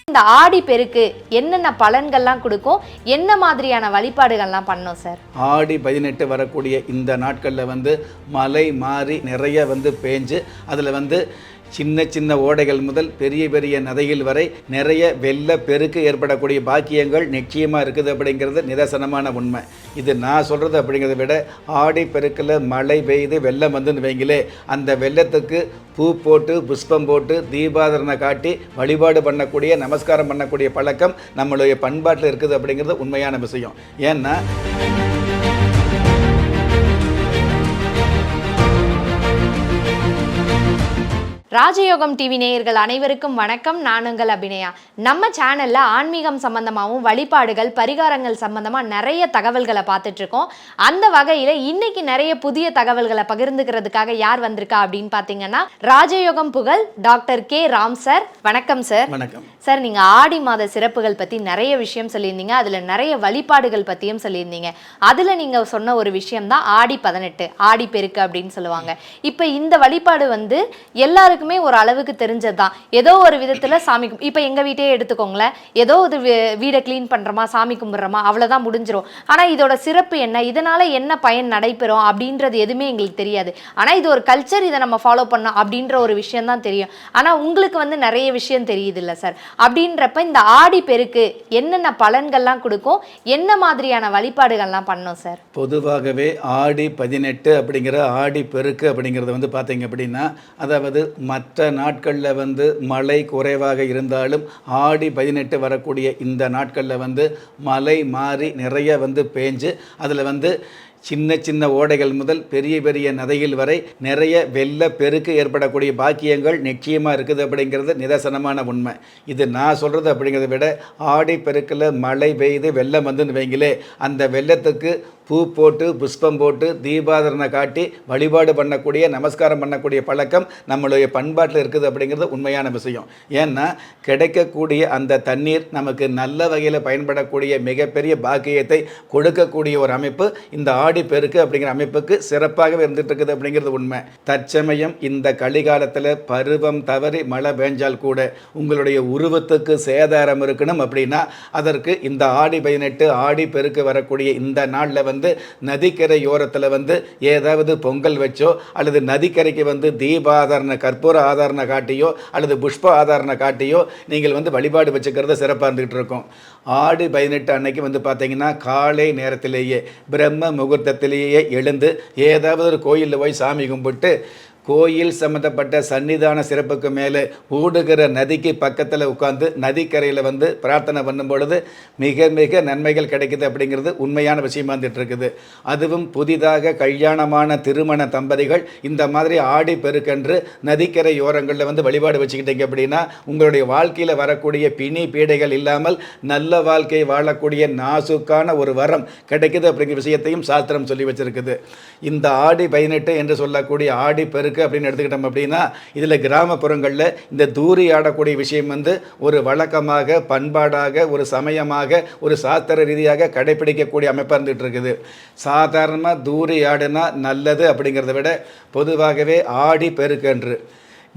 இந்த ஆடி பெருக்கு என்னென்ன பலன்கள்லாம் கொடுக்கும், என்ன மாதிரியான வழிபாடுகள்லாம் பண்ணோம் சார்? ஆடி 18 வரக்கூடிய இந்த நாட்களில் மழை மாறி நிறைய பேஞ்சு அதில் சின்ன சின்ன ஓடைகள் முதல் பெரிய பெரிய நதிகள் வரை நிறைய வெள்ள பெருக்கு ஏற்படக்கூடிய பாக்கியங்கள் நிச்சயமாக இருக்குது அப்படிங்கிறது நிதர்சனமான உண்மை. இது நான் சொல்கிறது அப்படிங்கிறத விட ஆடி பெருக்கில் மழை பெய்து வெள்ளம் வந்துன்னு வைங்களே, அந்த வெள்ளத்துக்கு பூ போட்டு புஷ்பம் போட்டு தீபாதரணை காட்டி வழிபாடு பண்ணக்கூடிய நமஸ்காரம் பண்ணக்கூடிய பழக்கம் நம்மளுடைய பண்பாட்டில் இருக்குது அப்படிங்கிறது உண்மையான விஷயம். ஏன்னா ராஜயோகம் டிவி நேயர்கள் அனைவருக்கும் வணக்கம். நான் உங்கள் அபிநயா. நம்ம சேனல்ல ஆன்மீகம் சம்பந்தமாகவும் வழிபாடுகள் பரிகாரங்கள் சம்பந்தமா நிறைய தகவல்களை பார்த்துட்டு இருக்கோம். அந்த வகையில இன்னைக்கு நிறைய புதிய தகவல்களை பகிர்ந்துக்கிறதுக்காக யார் வந்திருக்கா அப்படின்னு பாத்தீங்கன்னா, ராஜயோகம் புகழ் டாக்டர் கே ராம் சார். வணக்கம் சார். வணக்கம் சார். நீங்க ஆடி மாத சிறப்புகள் பத்தி நிறைய விஷயம் சொல்லியிருந்தீங்க, அதுல நிறைய வழிபாடுகள் பத்தியும் சொல்லியிருந்தீங்க. அதுல நீங்க சொன்ன ஒரு விஷயம் தான் ஆடி 18 ஆடி பெருக்கு அப்படின்னு சொல்லுவாங்க. இப்ப இந்த வழிபாடு எல்லாருக்கும் ஒரு அளவுக்கு தெரிஞ்சதுதான். ஏதோ ஒரு விதத்துல சாமி, இப்ப எங்க வீட்டையே எடுத்துக்கோங்களேன், ஏதோ ஒரு வீடை கிளீன் பண்றோமா, சாமி கும்பிடுறோமா, அவ்வளவுதான் முடிஞ்சிரும். ஆனா இதோட சிறப்பு என்ன, இதனால என்ன பயன் நடைபெறும் அப்படின்றது எதுவுமே எங்களுக்கு தெரியாது. ஆனா இது ஒரு கல்ச்சர், இதை நம்ம ஃபாலோ பண்ணோம் அப்படின்ற ஒரு விஷயம் தான் தெரியும். ஆனா உங்களுக்கு நிறைய விஷயம் தெரியுது இல்ல சார். அப்படின்றப்ப இந்த ஆடி பெருக்கு என்னென்ன பலன்கள்லாம் கொடுக்கும், என்ன மாதிரியான வழிபாடுகள்லாம் பண்ணோம் சார்? பொதுவாகவே ஆடி 18 அப்படிங்கிற ஆடி பெருக்கு அப்படிங்கிறது பார்த்தீங்க அப்படின்னா, அதாவது மற்ற நாட்களில் மழை குறைவாக இருந்தாலும் ஆடி 18 வரக்கூடிய இந்த நாட்களில் மழை மாறி நிறைய பேஞ்சு அதில் சின்ன சின்ன ஓடைகள் முதல் பெரிய பெரிய நதிகள் வரை நிறைய வெள்ள பெருக்கு ஏற்படக்கூடிய பாக்கியங்கள் நிச்சயமாக இருக்குது அப்படிங்கிறது நிதர்சனமான உண்மை. இது நான் சொல்கிறது அப்படிங்கிறத விட ஆடி பெருக்கில் மழை பெய்து வெள்ளம் வந்துன்னு வைங்களே, அந்த வெள்ளத்துக்கு பூ போட்டு புஷ்பம் போட்டு தீபாதரணை காட்டி வழிபாடு பண்ணக்கூடிய நமஸ்காரம் பண்ணக்கூடிய பழக்கம் நம்மளுடைய பண்பாட்டில் இருக்குது அப்படிங்கிறது உண்மையான விஷயம். ஏன்னா கிடைக்கக்கூடிய அந்த தண்ணீர் நமக்கு நல்ல வகையில் பயன்படக்கூடிய மிகப்பெரிய பாக்கியத்தை கொடுக்கக்கூடிய ஒரு அமைப்பு இந்த ஆடி பெருக்கு அப்படிங்கிற அமைப்புக்கு சிறப்பாகவே இருந்துட்டு இருக்குது அப்படிங்கிறது உண்மை. தற்சமயம் இந்த கலிகாலத்தில் பருவம் தவறி மழை பெஞ்சால் கூட உங்களுடைய உருவத்துக்கு சேதாரம் இருக்கணும் அப்படின்னா அதற்கு இந்த ஆடி 18 ஆடி பெருக்கு வரக்கூடிய இந்த நாளில் நதிக்கரையோரத்தில் ஏதாவது பொங்கல் வச்சோ அல்லது நதிக்கரைக்கு தீபாதாரண கற்பூர ஆதாரணை காட்டியோ அல்லது புஷ்ப ஆதாரணை காட்டியோ நீங்கள் வழிபாடு வச்சுக்கிறத சிறப்பாக இருந்துகிட்டு இருக்கோம். ஆடி 18 அன்னைக்கு பார்த்தீங்கன்னா காலை நேரத்திலேயே பிரம்ம முகூர்த்தத்திலேயே எழுந்து ஏதாவது ஒரு கோயிலில் போய் சாமி கும்பிட்டு கோயில் சம்மந்தப்பட்ட சன்னிதான சிறப்புக்கு மேலே ஓடுகிற நதிக்கு பக்கத்தில் உட்காந்து நதிக்கரையில் பிரார்த்தனை பண்ணும் பொழுது மிக மிக நன்மைகள் கிடைக்குது அப்படிங்கிறது உண்மையான விஷயமா இருந்துட்டு இருக்குது. அதுவும் புதிதாக கல்யாணமான திருமண தம்பதிகள் இந்த மாதிரி ஆடி பெருக்கன்று நதிக்கரை ஓரங்களில் வழிபாடு வச்சுக்கிட்டீங்க அப்படின்னா உங்களுடைய வாழ்க்கையில் வரக்கூடிய பிணி பீடைகள் இல்லாமல் நல்ல வாழ்க்கை வாழக்கூடிய நாசுக்கான ஒரு வரம் கிடைக்குது அப்படிங்கிற விஷயத்தையும் சாஸ்திரம் சொல்லி வச்சிருக்குது. இந்த ஆடி 18 என்று சொல்லக்கூடிய ஆடி பெருக்கு அப்படின்னு எடுத்துக்கிட்டோம் அப்படின்னா இதில் கிராமப்புறங்களில் இந்த தூரி ஆடக்கூடிய விஷயம் ஒரு வழக்கமாக பண்பாடாக ஒரு சமயமாக ஒரு சாஸ்திர ரீதியாக கடைபிடிக்கக்கூடிய அமைப்பாக இருந்துகிட்டு இருக்குது. சாதாரணமாக தூரி ஆடுனா நல்லது அப்படிங்கிறத விட பொதுவாகவே ஆடி பெருக்கன்று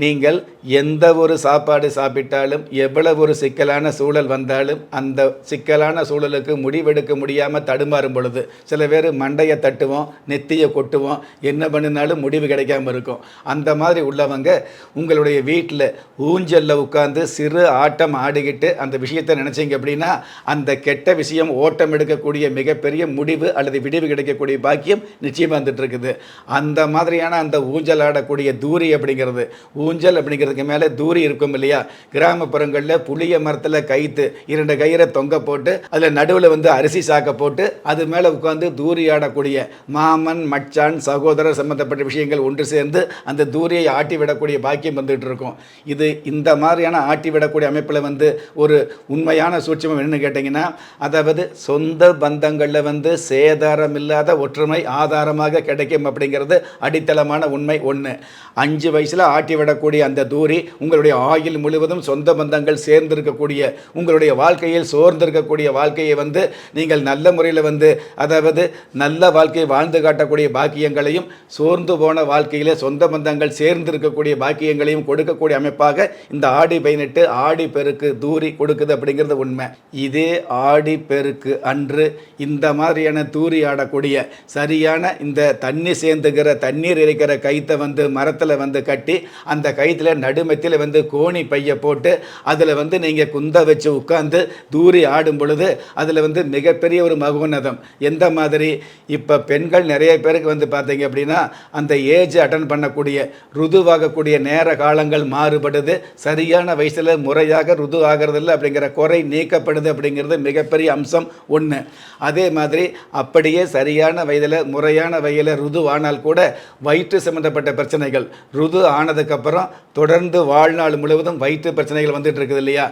நீங்கள் எந்த ஒரு சாப்பாடு சாப்பிட்டாலும் எவ்வளவு ஒரு சிக்கலான சூழல் வந்தாலும் அந்த சிக்கலான சூழலுக்கு முடிவெடுக்க முடியாமல் தடுமாறும் பொழுது சில பேர் மண்டையை தட்டுவோம், நெத்தியை கொட்டுவோம், என்ன பண்ணினாலும் முடிவு கிடைக்காமல் இருக்கும். அந்த மாதிரி உள்ளவங்க உங்களுடைய வீட்டில் ஊஞ்சலில் உட்கார்ந்து சிறு ஆட்டம் ஆடிக்கிட்டு அந்த விஷயத்தை நினச்சிங்க அப்படின்னா அந்த கெட்ட விஷயம் ஓட்டம் எடுக்கக்கூடிய மிகப்பெரிய முடிவு அல்லது விடிவு கிடைக்கக்கூடிய பாக்கியம் நிச்சயமாக வந்துட்டு இருக்குது. அந்த மாதிரியான அந்த ஊஞ்சல் ஆடக்கூடிய தூரி அப்படிங்கிறது, ஊஞ்சல் அப்படிங்கிறதுக்கு மேலே தூரி இருக்கும் இல்லையா, கிராமப்புறங்களில் புளிய மரத்தில் கைத்து 2 கயிறை தொங்க போட்டு அதில் நடுவில் அரிசி சாக்க போட்டு அது மேலே உட்காந்து தூரி ஆடக்கூடிய மாமன் மச்சான் சகோதரர் சம்பந்தப்பட்ட விஷயங்கள் ஒன்று சேர்ந்து அந்த தூரியை ஆட்டி விடக்கூடிய பாக்கியம் வந்துட்டு இருக்கும். இது இந்த மாதிரியான ஆட்டி விடக்கூடிய அமைப்பில் ஒரு உண்மையான சூட்சமம் என்னன்னு கேட்டிங்கன்னா, அதாவது சொந்த பந்தங்களில் சேதாரம் இல்லாத ஒற்றுமை ஆதாரமாக கிடைக்கும் அப்படிங்கிறது அடித்தளமான உண்மை. 1 5 வயசில் ஆட்டி விட ஆடக்கூடிய அந்த தூரி உங்களுடைய ஆயுள் முழுவதும் சொந்த பந்தங்கள் சேர்ந்திருக்கக்கூடிய உங்களுடைய வாழ்க்கையில் சோர்ந்திருக்கக்கூடிய வாழ்க்கையை வந்து நீங்கள் நல்ல முறையில் வந்து அதாவது நல்ல வாழ்க்கையை வாழ்ந்து காட்டக்கூடிய பாக்கியங்களையும் சோர்ந்து போன வாழ்க்கையில் சொந்த பந்தங்கள் சேர்ந்திருக்கக்கூடிய பாக்கியங்களையும் கொடுக்கக்கூடிய அமைப்பாக இந்த ஆடி 18 ஆடி பெருக்கு தூரி கொடுக்குது அப்படிங்கிறது உண்மை. இதே ஆடி பெருக்கு அன்று இந்த மாதிரியான தூரி ஆடக்கூடிய சரியான இந்த தண்ணி சேர்ந்துக்கிற தண்ணீர் இருக்கிற கைத்தை வந்து மரத்தில் வந்து கட்டி அந்த கைத்தில் நடுமத்தில் வந்து கோணி பைய போட்டு அதில் வந்து நீங்கள் குந்த வச்சு உட்கார்ந்து தூரி ஆடும் பொழுது அதில் வந்து மிகப்பெரிய ஒரு மகோன்னதம். எந்த மாதிரி இப்போ பெண்கள் நிறைய பேருக்கு வந்து பார்த்தீங்க அப்படின்னா அந்த ஏஜ் அட்டன் பண்ணக்கூடிய ருதுவாகக்கூடிய நேர காலங்கள் மாறுபடுது. சரியான வயசில் முறையாக ருது ஆகிறதில்ல அப்படிங்கிற குறை நீக்கப்படுது அப்படிங்கிறது மிகப்பெரிய அம்சம் ஒன்று. அதே மாதிரி அப்படியே சரியான வயதில் முறையான வயதில் ருது ஆனால் கூட வயிற்று சம்பந்தப்பட்ட பிரச்சனைகள் ருது ஆனதுக்கப்புறம் தொடர்ந்து வாழ்நாள் முழுவதும் வயிற்று பிரச்சனைகள் வந்துட்டு இருக்குது இல்லையா?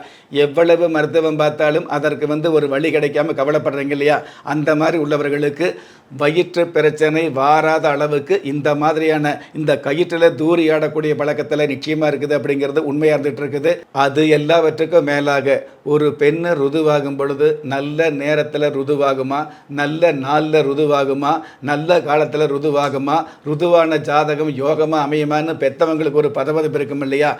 எவ்வளவு மருத்துவம் பார்த்தாலும் அதற்கு வந்து ஒரு வழி கிடைக்காம கவலைப்படுறீங்க இல்லையா? அந்த மாதிரி உள்ளவர்களுக்கு வயிற்று பிரச்சனை வாராத அளவுக்கு இந்த மாதிரியான இந்த கயிற்றில் தூரி ஆடக்கூடிய பழக்கத்தில் நிச்சயமாக இருக்குது அப்படிங்கிறது உண்மையாக இருந்துகிட்டு இருக்குது. அது எல்லாவற்றுக்கும் மேலாக ஒரு பெண்ணு ருதுவாகும் பொழுது நல்ல நேரத்தில் ருதுவாகுமா, நல்ல நாளில் ருதுவாகுமா, நல்ல காலத்தில் ருதுவாகுமா, ருதுவான ஜாதகம் யோகமாக அமையுமான்னு பெற்றவங்களுக்கு ஒரு பதவதப்பு இருக்கும் இல்லையா?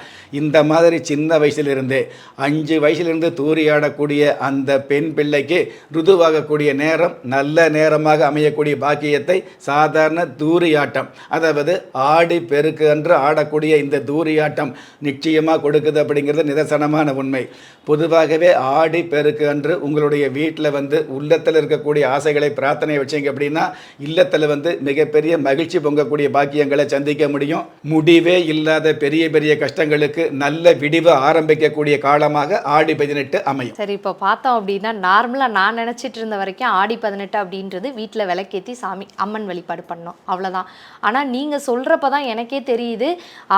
இந்த மாதிரி சின்ன வயசிலிருந்தே 5 வயசிலிருந்து தூரி ஆடக்கூடிய அந்த பெண் பிள்ளைக்கு ருதுவாகக்கூடிய நேரம் நல்ல நேரமாக அமையக்கூடிய பாக்கியத்தை சாதாரண தூரியாட்டம் அதாவது ஆடி பெருக்கு அன்று ஆடக்கூடிய இந்த தூரியாட்டம் நிச்சயமாக கொடுக்குது அப்படிங்கிறது நிதர்சனமான உண்மை. பொதுவாகவே ஆடி பெருக்கு அன்று உங்களுடைய வீட்டில் வந்து உள்ளத்தில் இருக்கக்கூடிய ஆசைகளை பிரார்த்தனை வச்சிங்க அப்படின்னா இல்லத்தில் வந்து மிகப்பெரிய மகிழ்ச்சி பொங்கக்கூடிய பாக்கியங்களை சந்திக்க முடியும். முடிவே இல்லாத பெரிய பெரிய கஷ்டங்களுக்கு நல்ல விடிவு ஆரம்பிக்கக்கூடிய காலமாக ஆடி 18 அமையும். சரி, இப்போ பார்த்தோம் அப்படின்னா நார்மலாக நான் நினச்சிட்டு இருந்த வரைக்கும் ஆடி 18 அப்படின்றது வீட்டில் விளக்கேற்றி சாமி அம்மன் வழிபாடு பண்ணோம், அவ்வளோதான். ஆனால் நீங்கள் சொல்கிறப்ப தான் எனக்கே தெரியுது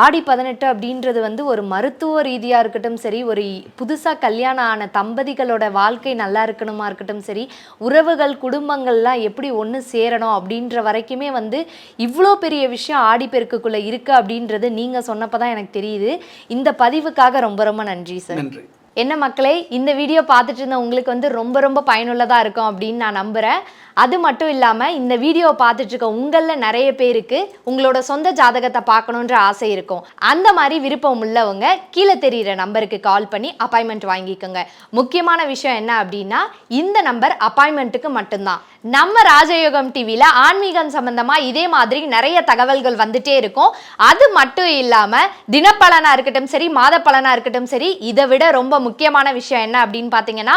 ஆடி 18 அப்படின்றது வந்து ஒரு மருத்துவ ரீதியாக இருக்கட்டும் சரி, ஒரு புதுசாக கல்யாணம் ஆன தம்பதிகளோட வாழ்க்கை நல்லா இருக்கணுமா இருக்கட்டும் சரி, உறவுகள் குடும்பங்கள்லாம் எப்படி ஒன்று சேரணும் அப்படின்ற வரைக்குமே வந்து இவ்வளோ பெரிய விஷயம் ஆடி பெருக்குக்குள்ளே இருக்குது அப்படின்றது நீங்கள் சொன்னப்போ தான் எனக்கு தெரியுது. இந்த பதிவுக்காக ரொம்ப ரொம்ப நன்றி சார். நன்றி. என்ன மக்களே, இந்த வீடியோ பார்த்துட்டு இருந்த உங்களுக்கு வந்து ரொம்ப ரொம்ப பயனுள்ளதாக இருக்கும் அப்படின்னு நான் நம்புகிறேன். அது மட்டும் இல்லாமல் இந்த வீடியோவை பார்த்துட்டு இருக்க உங்களில் நிறைய பேருக்கு உங்களோட சொந்த ஜாதகத்தை பார்க்கணுன்ற ஆசை இருக்கும். அந்த மாதிரி விருப்பம் உள்ளவங்க கீழே தெரிகிற நம்பருக்கு கால் பண்ணி அப்பாயின்மெண்ட் வாங்கிக்கோங்க. முக்கியமான விஷயம் என்ன அப்படின்னா இந்த நம்பர் அப்பாயின்மெண்ட்டுக்கு மட்டும்தான். நம்ம ராஜயோகம் டிவியில் ஆன்மீகம் சம்பந்தமாக இதே மாதிரி நிறைய தகவல்கள் வந்துட்டே இருக்கும். அது மட்டும் இல்லாமல் தினப்பலனாக இருக்கட்டும் சரி, மாத பலனாக இருக்கட்டும் சரி, இதை விட ரொம்ப முக்கியமான விஷயம் என்ன அப்படின்னு பார்த்தீங்கன்னா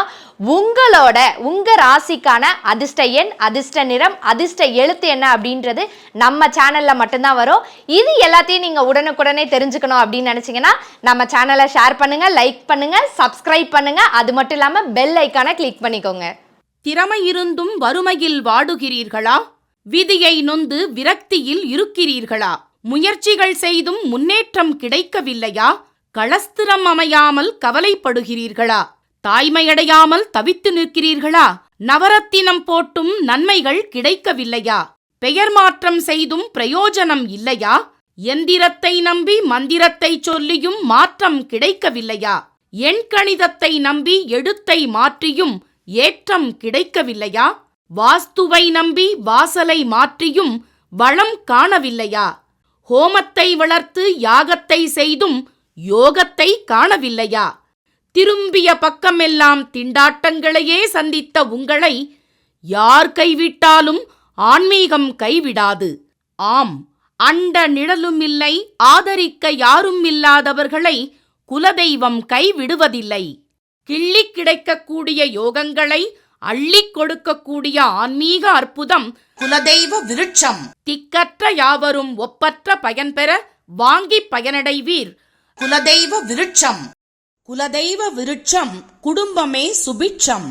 உங்க ராசிக்கான அதிர்ஷ்ட எண், அதிர்ஷ்ட நிறம், அதிர்ஷ்ட எழுத்து என்ன அப்படின்றது நம்ம சேனல்ல மட்டும்தான் வரும். இது எல்லாத்தையும் நீங்க உடனுக்குடனே தெரிஞ்சுக்கணும் அப்படின்னு நினைச்சீங்கன்னா நம்ம சேனலை ஷேர் பண்ணுங்க, லைக் பண்ணுங்க, சப்ஸ்கிரைப் பண்ணுங்க. அது மட்டும் இல்லாம பெல் ஐக்கானை கிளிக் பண்ணிக்கோங்க. திறமை இருந்தும் வறுமையில் வாடுகிறீர்களா? விதியை நொந்து விரக்தியில் இருக்கிறீர்களா? முயற்சிகள் செய்தும் முன்னேற்றம் கிடைக்கவில்லையா? களஸ்திரம் அமையாமல் கவலைப்படுகிறீர்களா? தாய்மையடையாமல் தவித்து நிற்கிறீர்களா? நவரத்தினம் போட்டும் நன்மைகள் கிடைக்கவில்லையா? பெயர் மாற்றம் செய்தும் பிரயோஜனம் இல்லையா? எந்திரத்தை நம்பி மந்திரத்தை சொல்லியும் மாற்றம் கிடைக்கவில்லையா? எண்கணிதத்தை நம்பி எழுத்தை மாற்றியும் ஏற்றம் கிடைக்கவில்லையா? வாஸ்துவை நம்பி வாசலை மாற்றியும் வளம் காணவில்லையா? ஹோமத்தை வளர்த்து யாகத்தை செய்தும் யோகத்தை காணவில்லையா? திரும்பிய பக்கமெல்லாம் திண்டாட்டங்களையே சந்தித்த உங்களை யார் கைவிட்டாலும் ஆன்மீகம் கைவிடாது. ஆம், அண்ட நிழலுமில்லை, ஆதரிக்க யாரும் இல்லாதவர்களை குலதெய்வம் கைவிடுவதில்லை. கிள்ளிக் கிடைக்கக்கூடிய யோகங்களை அள்ளிக் கொடுக்கக்கூடிய ஆன்மீக அற்புதம் குலதெய்வ விருட்சம். திக்கற்ற யாவரும் ஒப்பற்ற பயன்பெற வாங்கி பயனடைவீர். குலதெய்வ விருட்சம். குலதெய்வ விருட்சம் குடும்பமே சுபிட்சம்.